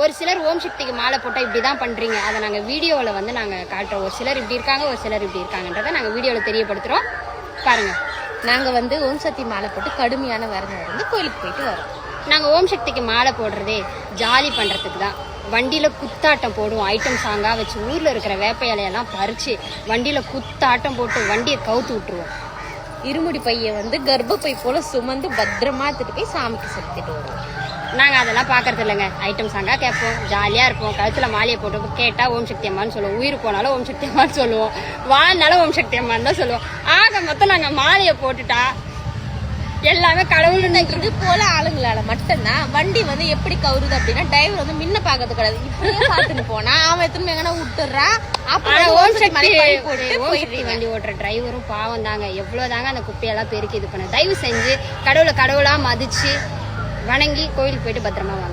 ஒரு சிலர் ஓம் சக்திக்கு மாலை போட்டால் இப்படி தான் பண்ணுறீங்க, அதை நாங்கள் வீடியோவில் வந்து நாங்கள் காட்டுறோம். ஒரு சிலர் இப்படி இருக்காங்க, ஒரு சிலர் இப்படி இருக்காங்கன்றதை நாங்கள் வீடியோவில் தெரியப்படுத்துகிறோம். பாருங்கள், நாங்கள் வந்து ஓம் சக்தி மாலை போட்டு கடுமையான விரதம் இருந்து கோயிலுக்கு போயிட்டு வரோம். நாங்கள் ஓம் சக்திக்கு மாலை போடுறதே ஜாலி பண்ணுறதுக்கு தான். வண்டியில் குத்தாட்டம் போடுவோம், ஐட்டம் சாங்காக வச்சு ஊரில் இருக்கிற வேப்ப இலையெல்லாம் பறித்து வண்டியில் குத்தாட்டம் போட்டு வண்டியை கவுத்து விட்டுருவோம். இருமுடி பையை வந்து கர்ப்பப்பை போல சுமந்து பத்திரமா எடுத்துட்டு போய் சாமிக்கு செலுத்திட்டு வருவோம். நாங்கள் அதெல்லாம் பார்க்கறது இல்லைங்க. ஐட்டம் சாங்காக கேட்போம், ஜாலியாக இருப்போம். கழுத்தில் மாலையை போட்டு கேட்டால் ஓம் சக்தி அம்மான்னு சொல்லுவோம். உயிர் போனாலும் ஓம் சக்தி அம்மான்னு சொல்லுவோம், வாழ்னாலும் ஓம் சக்தி அம்மான்னு தான் சொல்லுவோம். ஆக மொத்தம் நாங்கள் மாலையை போட்டுட்டா எல்லாமே கடவுள். இது போல ஆளுங்களால மட்டும்தான் வண்டி வந்து எப்படி கவுருது அப்படின்னா, டிரைவர் வந்து முன்ன பாக்கிறது கிடையாது, இப்படியே பார்த்துட்டு போனா அவன் எத்தனை எங்கன்னா விட்டுறான். அப்புறம் ஓம் சக்தி வண்டி ஓட்டுற டிரைவரும் பாவம் தாங்க. எவ்வளவுதாங்க அந்த குப்பையெல்லாம் பெருக்கி இது பண்ண. தயவு செஞ்சு கடவுளா மதிச்சு வணங்கி கோயிலுக்கு போயிட்டு பத்திரமா வாங்க.